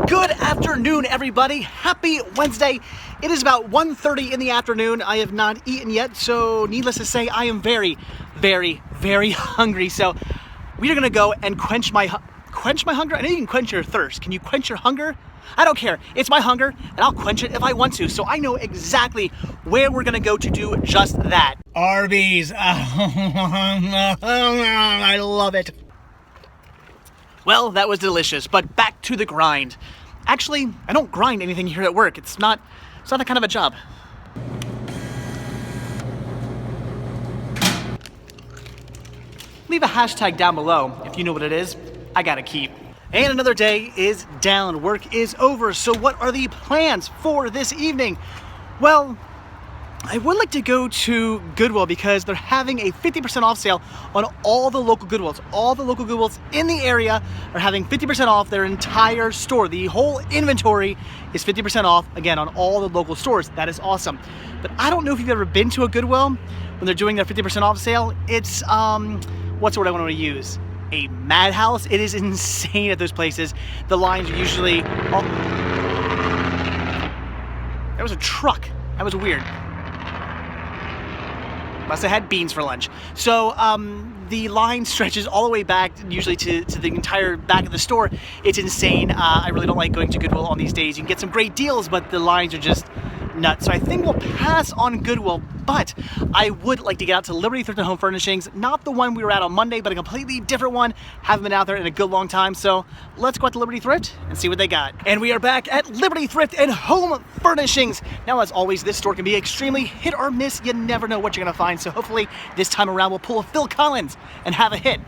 Good afternoon, everybody. Happy Wednesday. It is about 1:30 in the afternoon. I have not eaten yet, so needless to say, I am very, very, very hungry. So we are gonna go and quench my hunger. I know you can quench your thirst. Can you quench your hunger? I don't care. It's my hunger, and I'll quench it if I want to. So I know exactly where we're gonna go to do just that. Arby's. I love it. Well, that was delicious, but back to the grind. Actually, I don't grind anything here at work. It's not that kind of a job. Leave a hashtag down below if you know what it is. I gotta keep. And another day is down. Work is over. So what are the plans for this evening? Well, I would like to go to Goodwill because they're having a 50% off sale on all the local Goodwills. All the local Goodwills in the area are having 50% off their entire store. The whole inventory is 50% off, again, on all the local stores. That is awesome. But I don't know if you've ever been to a Goodwill when they're doing their 50% off sale. It's, what's the word I want to use? A madhouse. It is insane at those places. The lines are usually... Oh. That was a truck. That was weird. Must have had beans for lunch. So the line stretches all the way back, usually to the entire back of the store. It's insane. I really don't like going to Goodwill on these days. You can get some great deals, but the lines are just nuts. So I think we'll pass on Goodwill, but I would like to get out to Liberty Thrift and Home Furnishings. Not the one we were at on Monday, but a completely different one. Haven't been out there in a good long time, so let's go out to Liberty Thrift and see what they got. And we are back at Liberty Thrift and Home Furnishings. Now, as always, this store can be extremely hit or miss. You never know what you're gonna find, so hopefully this time around we'll pull a Phil Collins and have a hit.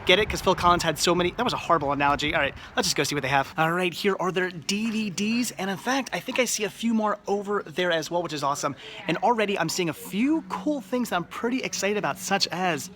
Get it? Because Phil Collins had so many. That was a horrible analogy. All right, let's just go see what they have. All right, here are their DVDs. And in fact, I think I see a few more over there as well, which is awesome. And already I'm seeing a few cool things that I'm pretty excited about, such as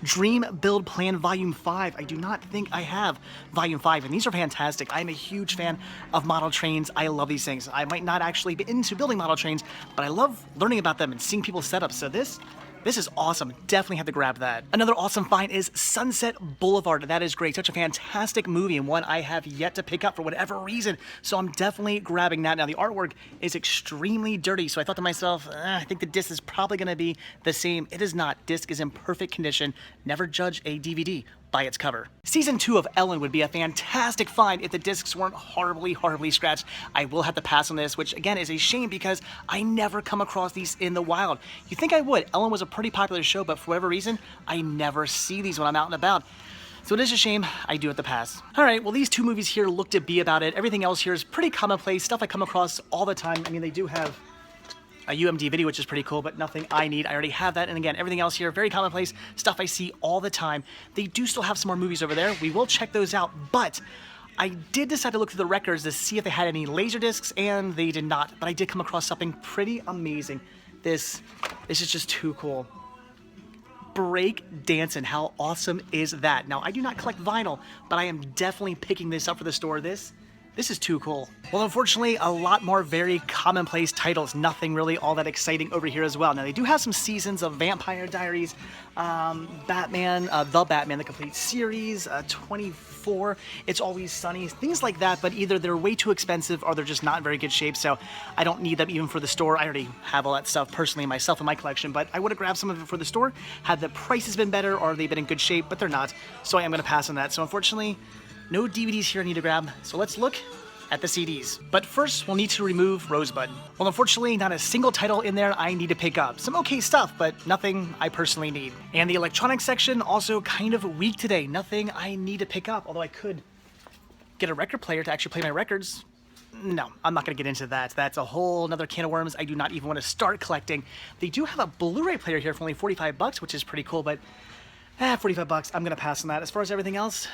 Dream Build Plan Volume 5. I do not think I have Volume 5, and these are fantastic. I'm a huge fan of model trains. I love these things. I might not actually be into building model trains, but I love learning about them and seeing people set up. So this is awesome. Definitely have to grab that. Another awesome find is Sunset Boulevard. That is great. Such a fantastic movie and one I have yet to pick up for whatever reason. So I'm definitely grabbing that. Now the artwork is extremely dirty. So I thought to myself, I think the disc is probably going to be the same. It is not. Disc is in perfect condition. Never judge a DVD by its cover. Season 2 of Ellen would be a fantastic find if the discs weren't horribly scratched. I will have to pass on this, which again is a shame because I never come across these in the wild. You think I would. Ellen was a pretty popular show, but for whatever reason, I never see these when I'm out and about. So it is a shame. I do have to pass. All right, well, these two movies here look to be about it. Everything else here is pretty commonplace, stuff I come across all the time. I mean, they do have a UMD video, which is pretty cool, but nothing I need. I already have that. And again, everything else here, very commonplace, stuff I see all the time. They do still have some more movies over there. We will check those out, but I did decide to look through the records to see if they had any laser discs, and they did not, but I did come across something pretty amazing. This is just too cool. Break dancing, how awesome is that? Now, I do not collect vinyl, but I am definitely picking this up for the store. This is too cool. Well, unfortunately, a lot more very commonplace titles. Nothing really all that exciting over here as well. Now, they do have some seasons of Vampire Diaries, Batman, The Batman, the complete series, 24, It's Always Sunny, things like that, but either they're way too expensive or they're just not in very good shape, so I don't need them even for the store. I already have all that stuff personally myself in my collection, but I would have grabbed some of it for the store had the prices been better or they've been in good shape, but they're not, so I am going to pass on that. So unfortunately, no DVDs here I need to grab, so let's look at the CDs. But first, we'll need to remove Rosebud. Well, unfortunately, not a single title in there I need to pick up. Some okay stuff, but nothing I personally need. And the electronics section, also kind of weak today. Nothing I need to pick up, although I could get a record player to actually play my records. No, I'm not gonna get into that. That's a whole nother can of worms I do not even want to start collecting. They do have a Blu-ray player here for only 45 bucks, which is pretty cool, but 45 bucks, I'm gonna pass on that. As far as everything else,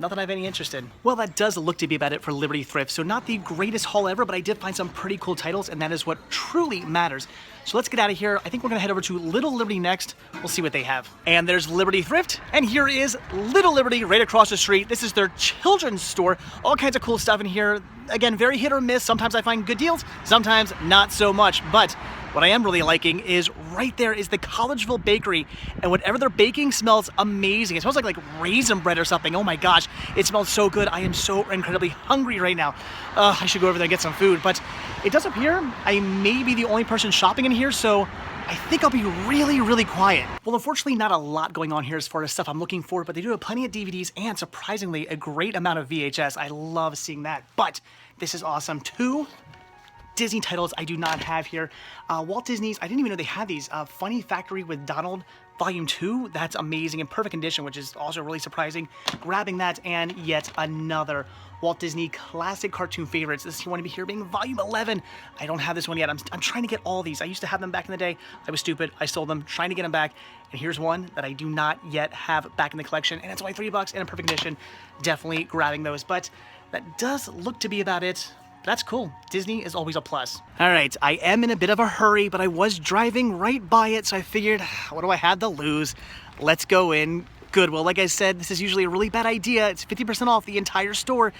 not that I have any interest in. Well, that does look to be about it for Liberty Thrift. So not the greatest haul ever, but I did find some pretty cool titles, and that is what truly matters. So let's get out of here. I think we're gonna head over to Little Liberty next. We'll see what they have. And there's Liberty Thrift, and here is Little Liberty right across the street. This is their children's store. All kinds of cool stuff in here. again, very hit or miss. Sometimes I find good deals, sometimes not so much. But what I am really liking is right there is the Collegeville Bakery, and whatever they're baking smells amazing. It smells like raisin bread or something. Oh my gosh, it smells so good. I am so incredibly hungry right now. I should go over there and get some food, but it does appear I may be the only person shopping in here, so I think I'll be really, really quiet. Well, unfortunately, not a lot going on here as far as stuff I'm looking for, but they do have plenty of DVDs and, surprisingly, a great amount of VHS. I love seeing that, but this is awesome. 2 Disney titles I do not have here. Walt Disney's, I didn't even know they had these. Funny Factory with Donald, Volume 2. That's amazing, in perfect condition, which is also really surprising. Grabbing that, and yet another Walt Disney Classic Cartoon Favorites. This is You Want to Be Here being Volume 11. I don't have this one yet. I'm trying to get all these. I used to have them back in the day. I was stupid. I sold them, trying to get them back. And here's one that I do not yet have back in the collection, and it's only $3 and in perfect condition. Definitely grabbing those, but that does look to be about it. That's cool. Disney is always a plus. All right, I am in a bit of a hurry, but I was driving right by it, so I figured, what do I have to lose? Let's go in Goodwill. Like I said, this is usually a really bad idea. It's 50% off the entire store,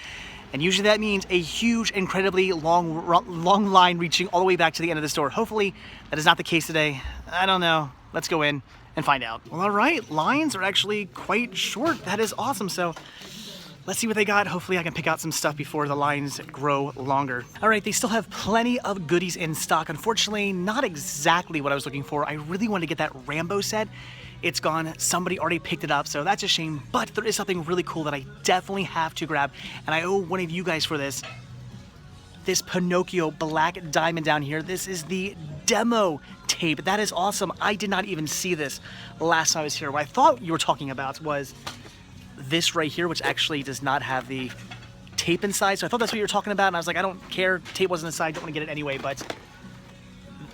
and usually that means a huge, incredibly long line reaching all the way back to the end of the store. Hopefully, that is not the case today. I don't know. Let's go in and find out. Well, all right, lines are actually quite short. That is awesome. So let's see what they got. Hopefully I can pick out some stuff before the lines grow longer. All right, they still have plenty of goodies in stock. Unfortunately, not exactly what I was looking for. I really wanted to get that Rambo set. It's gone. Somebody already picked it up, so that's a shame. But there is something really cool that I definitely have to grab, and I owe one of you guys for this. This Pinocchio Black Diamond down here. This is the demo tape. That is awesome. I did not even see this last time I was here. What I thought you were talking about was this right here, which actually does not have the tape inside. So I thought that's what you were talking about, and I was like, I don't care. Tape wasn't inside. Don't want to get it anyway, but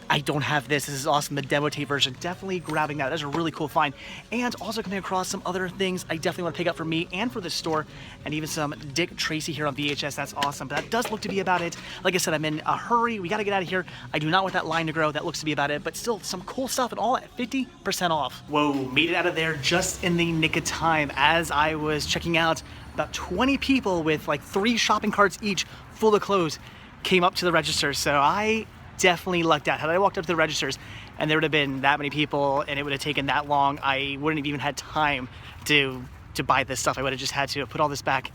I don't have this. This is awesome. The demo tape version. Definitely grabbing that. That's a really cool find. And also coming across some other things I definitely want to pick up for me and for the store, and even some Dick Tracy here on VHS. That's awesome. But that does look to be about it. Like I said, I'm in a hurry. We got to get out of here. I do not want that line to grow. That looks to be about it. But still, some cool stuff, and all at 50% off. Whoa, made it out of there just in the nick of time. As I was checking out, about 20 people with like 3 shopping carts each full of clothes came up to the register. So I definitely lucked out. Had I walked up to the registers and there would have been that many people and it would have taken that long, I wouldn't have even had time to buy this stuff. I would have just had to put all this back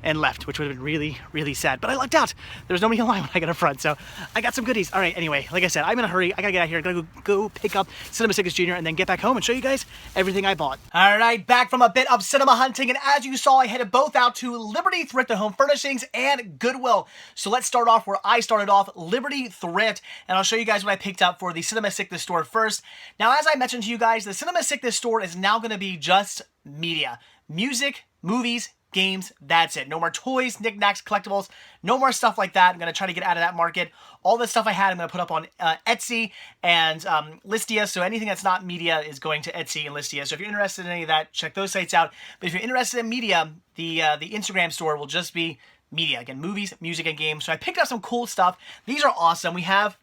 and left, which would have been really, really sad. But I lucked out. There was nobody in line when I got up front, so I got some goodies. All right, anyway, like I said, I'm in a hurry. I gotta get out of here. I gotta go pick up Cinema Sickness Jr. and then get back home and show you guys everything I bought. All right, back from a bit of cinema hunting, and as you saw, I headed both out to Liberty Thrift and Home Furnishings and Goodwill. So let's start off where I started off, Liberty Thrift, and I'll show you guys what I picked up for the Cinema Sickness store first. Now, as I mentioned to you guys, the Cinema Sickness store is now gonna be just media. Music, movies, games, that's it. No more toys, knickknacks, collectibles, no more stuff like that. I'm going to try to get out of that market. All the stuff I had, I'm going to put up on Etsy and Listia, so anything that's not media is going to Etsy and Listia. So if you're interested in any of that, check those sites out. But if you're interested in media, the Instagram store will just be media. Again, movies, music, and games. So I picked up some cool stuff. These are awesome. We have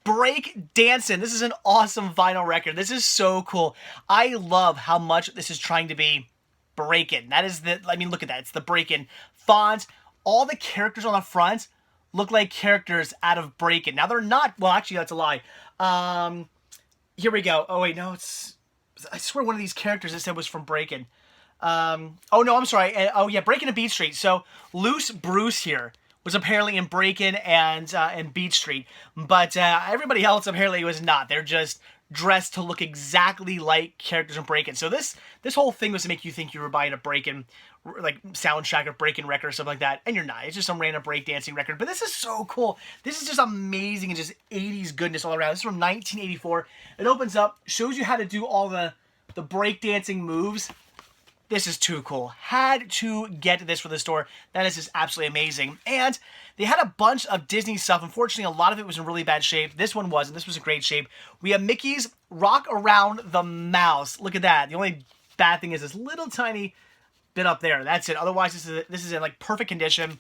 Break Dancing. This is an awesome vinyl record. This is so cool. I love how much this is trying to be Breakin'. That is the, I mean, look at that. It's the Breakin' font. All the characters on the front look like characters out of Breakin'. Now, they're not, well, actually, that's a lie. Here we go. Oh, wait, no, it's, I swear one of these characters it said was from Breakin'. Oh, no, I'm sorry. Oh, yeah, Breakin' and Beat Street. So, Loose Bruce here was apparently in Breakin' and Beat Street. But everybody else apparently was not. They're just dressed to look exactly like characters from Breakin'. So this whole thing was to make you think you were buying a Breakin' like soundtrack or Breakin' record or something like that, and you're not. It's just some random breakdancing record. But this is so cool. This is just amazing and just 80s goodness all around. This is from 1984. It opens up, shows you how to do all the breakdancing moves. This is too cool. Had to get this for the store. That is just absolutely amazing. And they had a bunch of Disney stuff. Unfortunately, a lot of it was in really bad shape. This one wasn't. This was in great shape. We have Mickey's Rock Around the Mouse. Look at that. The only bad thing is this little tiny bit up there. That's it. Otherwise, this is in like perfect condition.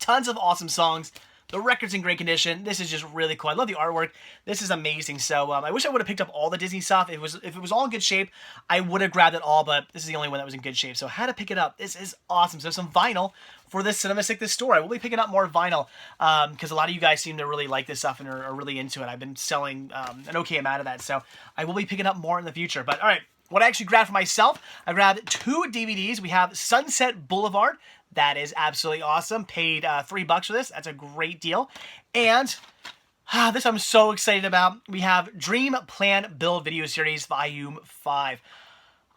Tons of awesome songs. The record's in great condition. This is just really cool. I love the artwork. This is amazing. So I wish I would have picked up all the Disney stuff. If it was all in good shape, I would have grabbed it all, but this is the only one that was in good shape. So I had to pick it up. This is awesome. So some vinyl for this Cinema Stick This store. I will be picking up more vinyl because a lot of you guys seem to really like this stuff and are really into it. I've been selling an okay amount of that. So I will be picking up more in the future. But all right, what I actually grabbed for myself, I grabbed 2 DVDs. We have Sunset Boulevard. That is absolutely awesome. Paid $3 for this. That's a great deal. And this I'm so excited about. We have Dream Plan Build Video Series Volume 5.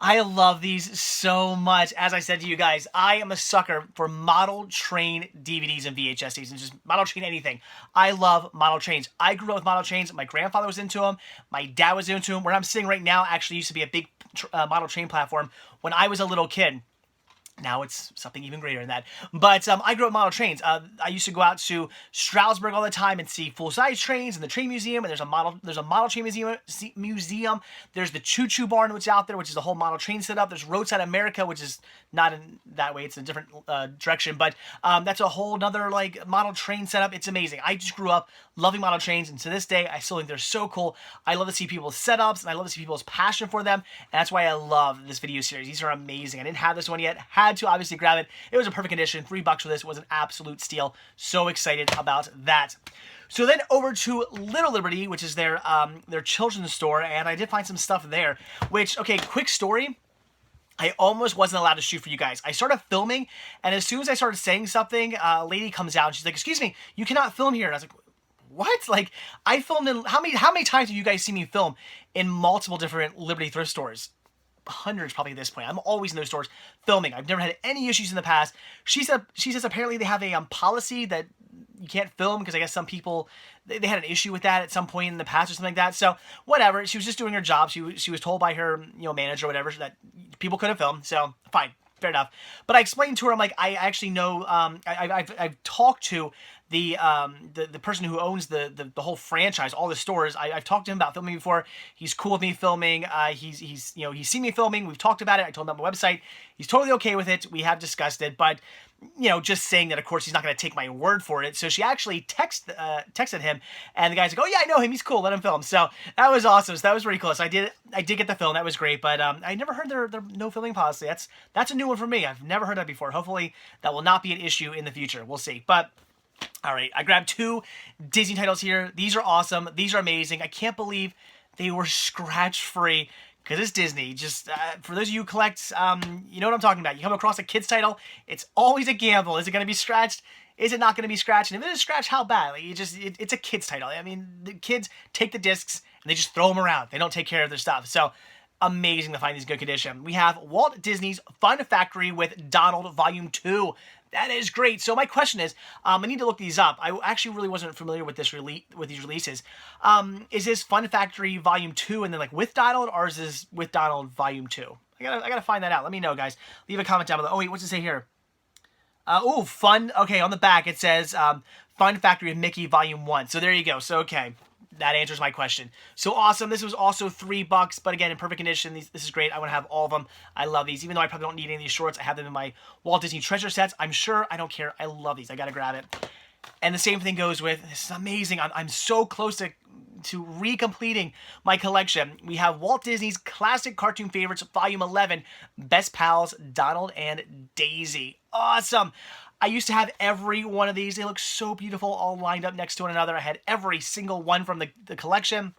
I love these so much. As I said to you guys, I am a sucker for model train DVDs and VHSs and just model train anything. I love model trains. I grew up with model trains. My grandfather was into them. My dad was into them. Where I'm sitting right now actually used to be a big model train platform when I was a little kid. Now it's something even greater than that. But I grew up with model trains. I used to go out to Stroudsburg all the time and see full-size trains in the train museum. And there's a model train museum. There's the Choo Choo Barn, which is out there, which is a whole model train setup. There's Roadside America, which is not in that way. It's a different direction. But that's a whole nother like model train setup. It's amazing. I just grew up loving model trains. And to this day, I still think they're so cool. I love to see people's setups. And I love to see people's passion for them. And that's why I love this video series. These are amazing. I didn't have this one yet. Had to obviously grab it. It was a perfect condition. $3 for this. It was an absolute steal. So excited about that. So then over to Little Liberty, which is their children's store, and I did find some stuff there, which, okay, quick story. I almost wasn't allowed to shoot for you guys. I started filming, and as soon as I started saying something, a lady comes out, and she's like, excuse me, you cannot film here. And I was like, what? Like, I filmed in, how many times have you guys seen me film in multiple different Liberty thrift stores? Hundreds probably at this point. I'm always in those stores filming. I've never had any issues in the past. She says apparently they have a policy that you can't film because I guess some people they had an issue with that at some point in the past or something like that. So whatever. She was just doing her job. She was told by her manager or whatever that people couldn't film. So fine, fair enough. But I explained to her, I'm like, I actually know. I've talked to the person who owns the whole franchise, all the stores. I've talked to him about filming before. He's cool with me filming. He's seen me filming. We've talked about it. I told him about my website. He's totally okay with it. We have discussed it, but just saying that, of course, he's not going to take my word for it. So she actually texted him, and the guy's like, "Oh yeah, I know him. He's cool. Let him film." So that was awesome. So that was really cool. So I did get the film. That was great. But I never heard their no filming policy. That's a new one for me. I've never heard that before. Hopefully that will not be an issue in the future. We'll see. But all right, I grabbed 2 Disney titles here. These are awesome. These are amazing. I can't believe they were scratch-free because it's Disney. Just for those of you who collect, you know what I'm talking about. You come across a kid's title, it's always a gamble. Is it going to be scratched? Is it not going to be scratched? And if it is scratched, how bad? Like, it's a kid's title. I mean, the kids take the discs and they just throw them around. They don't take care of their stuff. So amazing to find these in good condition. We have Walt Disney's Fun Factory with Donald Volume 2. That is great. So my question is, I need to look these up. I actually really wasn't familiar with these releases. Is this Fun Factory Volume 2 and then like with Donald, or is this with Donald Volume 2? I gotta find that out. Let me know, guys. Leave a comment down below. Oh wait, what's it say here? Fun. Okay, on the back it says Fun Factory of Mickey Volume 1. So there you go. So okay. That answers my question. So awesome. This was also $3, but again, in perfect condition. This is great. I want to have all of them. I love these. Even though I probably don't need any of these shorts, I have them in my Walt Disney Treasure sets. I'm sure. I don't care. I love these. I got to grab it. And the same thing goes with, this is amazing. I'm so close to recompleting my collection. We have Walt Disney's Classic Cartoon Favorites, Volume 11, Best Pals, Donald and Daisy. Awesome. I used to have every one of these. They look so beautiful, all lined up next to one another. I had every single one from the collection.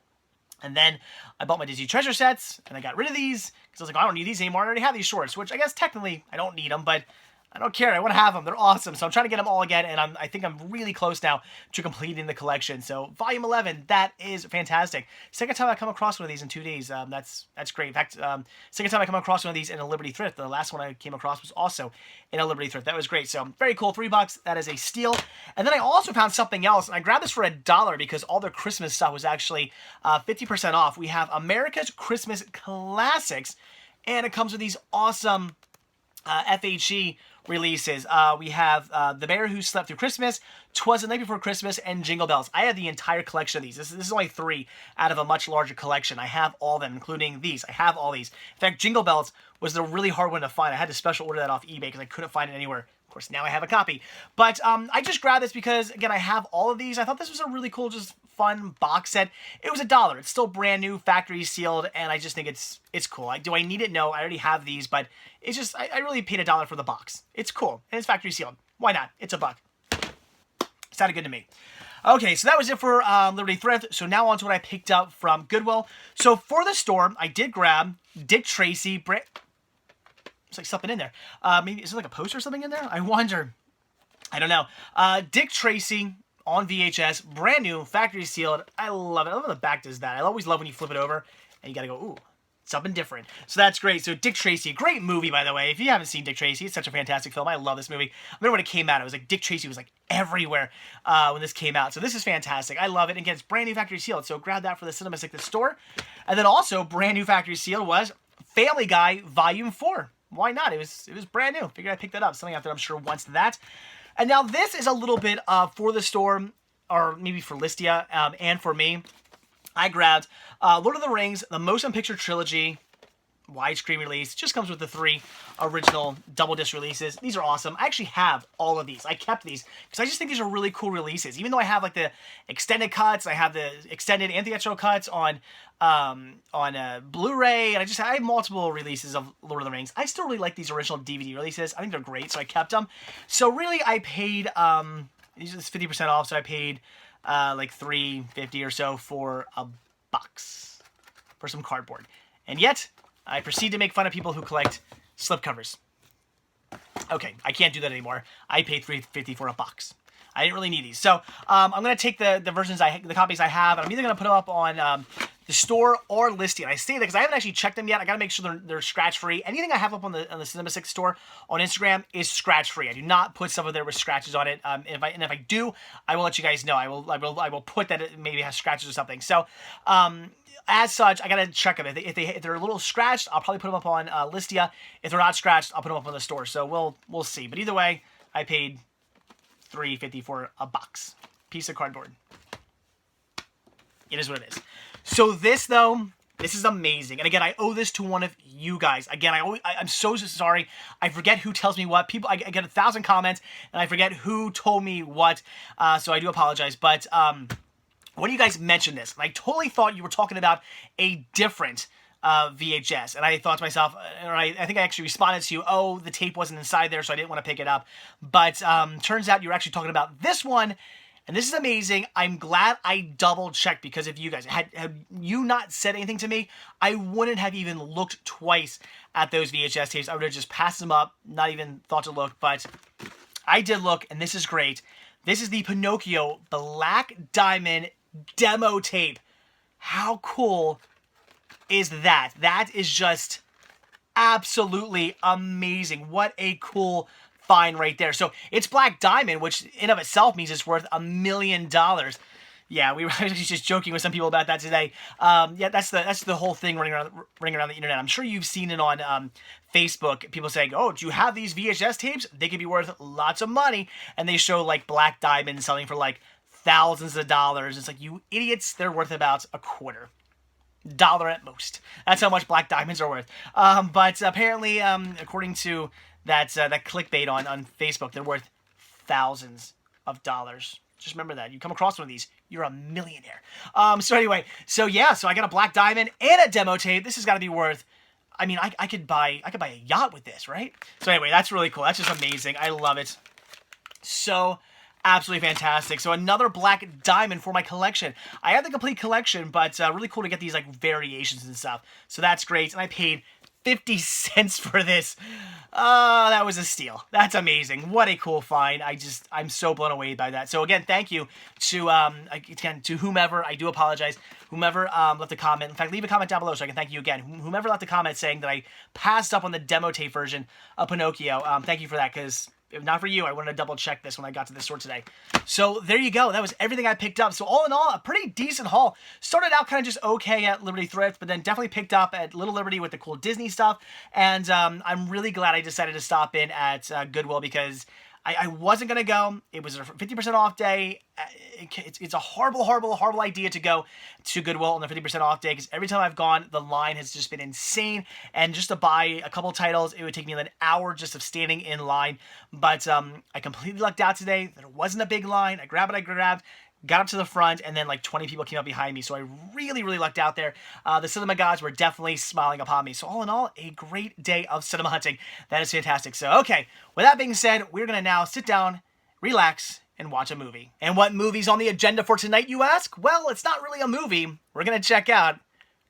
And then I bought my Disney Treasure sets, and I got rid of these, because I was like, oh, I don't need these anymore. I already have these shorts, which I guess technically I don't need them, but I don't care. I want to have them. They're awesome. So I'm trying to get them all again, and I think I'm really close now to completing the collection. So Volume 11, that is fantastic. Second time I come across one of these in 2 days. That's great. In fact, second time I come across one of these in a Liberty Thrift. The last one I came across was also in a Liberty Thrift. That was great. So very cool. $3. That is a steal. And then I also found something else, and I grabbed this for $1 because all their Christmas stuff was actually 50% off. We have America's Christmas Classics, and it comes with these awesome FHE releases. We have The Bear Who Slept Through Christmas, 'Twas the Night Before Christmas, and Jingle Bells. I have the entire collection of these. This is only 3 out of a much larger collection. I have all of them, including these. I have all these. In fact, Jingle Bells was the really hard one to find. I had to special order that off eBay because I couldn't find it anywhere. course, now I have a copy. But I just grabbed this because, again, I have all of these. I thought this was a really cool, just fun box set. It was $1. It's still brand new, factory sealed, and I just think it's cool. Do I need it? No, I already have these, but it's just, I really paid $1 for the box. It's cool, and it's factory sealed. Why not? It's $1. Sounded good to me. Okay, so that was it for Liberty Thrift. So now on to what I picked up from Goodwill. So for the store, I did grab Dick Tracy. There's like something in there. Maybe, is there like a poster or something in there? I wonder. I don't know. Dick Tracy on VHS, brand new, factory sealed. I love it. I love how the back does that. I always love when you flip it over and you gotta go, ooh, something different. So that's great. So Dick Tracy, great movie, by the way. If you haven't seen Dick Tracy, it's such a fantastic film. I love this movie. I remember when it came out, it was like Dick Tracy was like everywhere when this came out. So this is fantastic. I love it. And again, it's brand new factory sealed. So grab that for the Cinema Stick, the store. And then also brand new factory sealed was Family Guy Volume 4. Why not? It was brand new. Figured I'd pick that up. Something out there I'm sure wants that. And now this is a little bit for the store, or maybe for Listia and for me. I grabbed Lord of the Rings, the Motion Picture Trilogy, widescreen release. Just comes with the 3 original double disc releases. These are awesome. I actually have all of these. I kept these because I just think these are really cool releases. Even though I have like the extended cuts, I have the extended and theatrical cuts on Blu-ray, and I have multiple releases of Lord of the Rings. I still really like these original DVD releases. I think they're great, so I kept them. So really, I paid these are 50% off, so I paid like $3.50 or so for a box for some cardboard. And yet, I proceed to make fun of people who collect slipcovers. Okay, I can't do that anymore. I paid $3.50 for a box. I didn't really need these. So I'm going to take the copies I have, and I'm either going to put them up on the store or Listia. And I say that because I haven't actually checked them yet. I got to make sure they're scratch-free. Anything I have up on the Cinema 6 store on Instagram is scratch-free. I do not put stuff up there with scratches on it. And if I do, I will let you guys know. I will put that it maybe has scratches or something. So as such, I gotta check them. If they're a little scratched, I'll probably put them up on Listia. If they're not scratched, I'll put them up on the store. So we'll see. But either way, I paid $3.50 for a box, piece of cardboard. It is what it is. So this though, this is amazing. And again, I owe this to one of you guys. Again, I'm so sorry. I forget who tells me what. I get 1,000 comments, and I forget who told me what. So I do apologize. But when you guys mentioned this, and I totally thought you were talking about a different VHS. And I thought to myself, or I think I actually responded to you, oh, the tape wasn't inside there, so I didn't want to pick it up. But turns out you were actually talking about this one. And this is amazing. I'm glad I double-checked because of you guys. Had you not said anything to me, I wouldn't have even looked twice at those VHS tapes. I would have just passed them up, not even thought to look. But I did look, and this is great. This is the Pinocchio Black Diamond demo tape. How cool is that? That is just absolutely amazing. What a cool find right there. So it's Black Diamond, which in of itself means it's worth $1 million. Yeah, we were just joking with some people about that today. Yeah, that's the whole thing running around the internet. I'm sure you've seen it on Facebook. People saying, "Oh, do you have these VHS tapes? They could be worth lots of money." And they show like Black Diamond selling for like thousands of dollars. It's like, you idiots, they're worth about $0.25 at most. That's how much Black Diamonds are worth. But apparently, according to that clickbait on Facebook, they're worth thousands of dollars. Just remember that. You come across one of these, you're a millionaire. So anyway, so I got a Black Diamond and a demo tape. This has got to be worth, I mean, I could buy a yacht with this, right? So anyway, that's really cool. That's just amazing. I love it. So absolutely fantastic. So another Black Diamond for my collection. I have the complete collection, but really cool to get these like variations and stuff. So that's great. And I paid 50 cents for this. That was a steal. That's amazing. What a cool find. I'm so blown away by that. So again, thank you to whomever. I do apologize. Whomever left a comment. In fact, leave a comment down below so I can thank you again. Whomever left a comment saying that I passed up on the demo tape version of Pinocchio. Thank you for that, because if not for you, I wanted to double check this when I got to the store today. So there you go. That was everything I picked up. So all in all, a pretty decent haul. Started out kind of just okay at Liberty Thrift, but then definitely picked up at Little Liberty with the cool Disney stuff. And I'm really glad I decided to stop in at Goodwill because I wasn't going to go. It was a 50% off day. It's a horrible idea to go to Goodwill on the 50% off day, because every time I've gone, the line has just been insane. And just to buy a couple titles, it would take me an hour just of standing in line. But I completely lucked out today. There wasn't a big line. I grabbed what I grabbed, got up to the front, and then like 20 people came up behind me. So I really lucked out there. The cinema gods were definitely smiling upon me. So all in all, a great day of cinema hunting. That is fantastic. So, okay, with that being said, we're going to now sit down, relax, and watch a movie. And what movie's on the agenda for tonight, you ask? Well, it's not really a movie. We're going to check out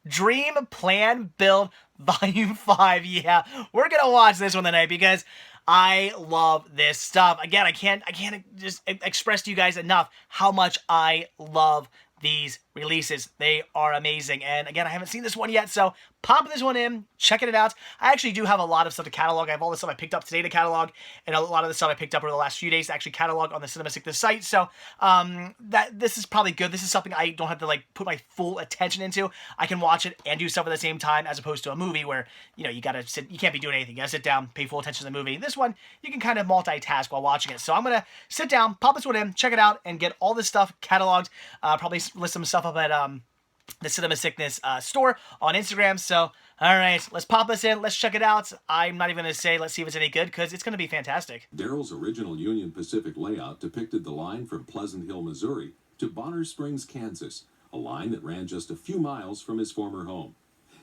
Dream, Plan, Build Volume 5. Yeah, we're going to watch this one tonight because I love this stuff. Again, I can't just express to you guys enough how much I love these releases. They are amazing. And again, I haven't seen this one yet, so pop this one in, checking it out. I actually do have a lot of stuff to catalog. I have all the stuff I picked up today to catalog, and a lot of the stuff I picked up over the last few days to actually catalog on the Cinema Sickness site. So this is probably good. This is something I don't have to like put my full attention into. I can watch it and do stuff at the same time, as opposed to a movie where, you know, you gotta sit, you can't be doing anything. You gotta sit down, pay full attention to the movie. This one, you can kind of multitask while watching it. So I'm gonna sit down, pop this one in, check it out, and get all this stuff cataloged. Probably list some stuff up at the Cinema Sickness store on Instagram. So, all right, let's pop this in. Let's check it out. I'm not even going to say let's see if it's any good, because it's going to be fantastic. Daryl's original Union Pacific layout depicted the line from Pleasant Hill, Missouri to Bonner Springs, Kansas, a line that ran just a few miles from his former home.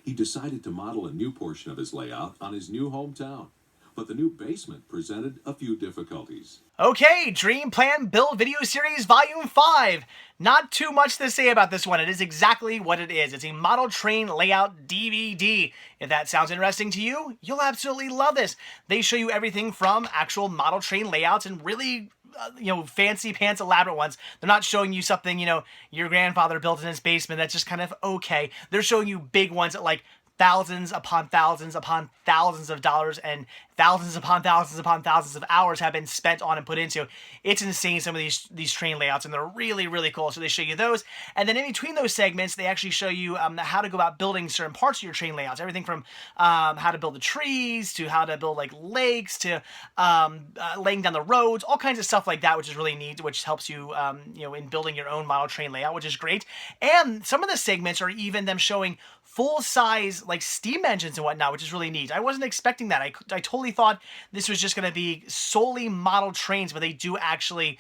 He decided to model a new portion of his layout on his new hometown, but the new basement presented a few difficulties. Okay, Dream, Plan, Build Video Series Volume 5. Not too much to say about this one. It is exactly what it is. It's a model train layout DVD. If that sounds interesting to you, you'll absolutely love this. They show you everything from actual model train layouts and really fancy pants elaborate ones. They're not showing you something, your grandfather built in his basement that's just kind of okay. They're showing you big ones that like thousands upon thousands upon thousands of dollars and thousands upon thousands of hours have been spent on and put into. It's insane, some of these train layouts, and they're really cool. So they show you those, and then in between those segments, they actually show you how to go about building certain parts of your train layouts. Everything from how to build the trees to how to build like lakes to laying down the roads, all kinds of stuff like that, which is really neat, which helps you in building your own model train layout, which is great. And some of the segments are even them showing full-size like steam engines and whatnot, which is really neat. I wasn't expecting that. I totally thought this was just going to be solely model trains, but they do actually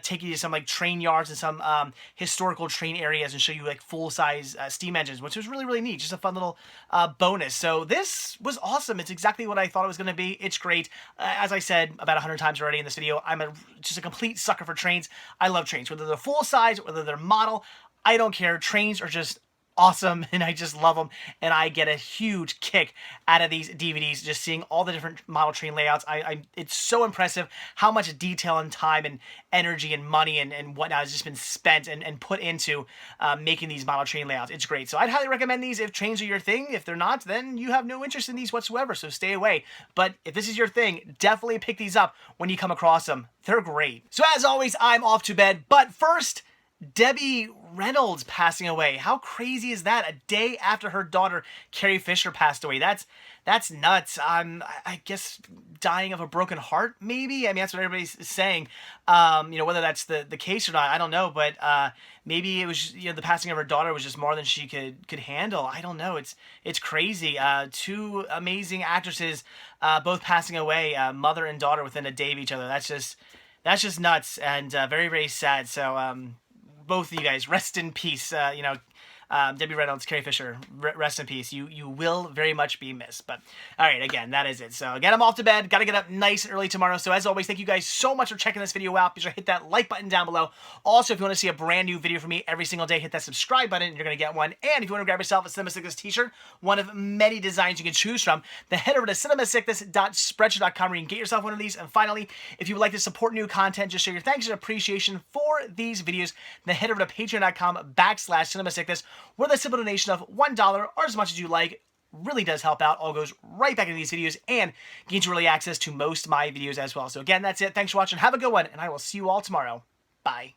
take you to some like train yards and some historical train areas and show you like full-size steam engines, which was really neat. Just a fun little bonus. So this was awesome. It's exactly what I thought it was going to be. It's great. As I said about 100 times already in this video, I'm just a complete sucker for trains. I love trains, whether they're full-size, whether they're model. I don't care. Trains are just awesome, and I just love them, and I get a huge kick out of these DVDs, just seeing all the different model train layouts. It's so impressive how much detail and time and energy and money and whatnot has just been spent and put into making these model train layouts. It's great. So I'd highly recommend these if trains are your thing. If they're not, then you have no interest in these whatsoever, so stay away. But if this is your thing, definitely pick these up when you come across them. They're great. So as always, I'm off to bed, but first, Debbie Reynolds passing away. How crazy is that? A day after her daughter, Carrie Fisher, passed away. That's nuts. I guess dying of a broken heart, maybe? I mean, that's what everybody's saying. Whether that's the case or not, I don't know. But maybe it was, the passing of her daughter was just more than she could handle. I don't know. It's crazy. Two amazing actresses both passing away, mother and daughter, within a day of each other. That's just nuts and very sad. So, both of you guys, rest in peace. Debbie Reynolds, Carrie Fisher, rest in peace. You will very much be missed. But, all right, again, that is it. So, again, I'm off to bed. Got to get up nice and early tomorrow. So, as always, thank you guys so much for checking this video out. Be sure to hit that like button down below. Also, if you want to see a brand new video from me every single day, hit that subscribe button, and you're going to get one. And if you want to grab yourself a Cinema Sickness t-shirt, one of many designs you can choose from, then head over to cinemasickness.spreadshirt.com where you can get yourself one of these. And finally, if you would like to support new content, just show your thanks and appreciation for these videos, then head over to patreon.com/cinemasickness, where the simple donation of $1 or as much as you like really does help out. All goes right back into these videos and gains you early access to most of my videos as well. So again, that's it. Thanks for watching. Have a good one, and I will see you all tomorrow. Bye.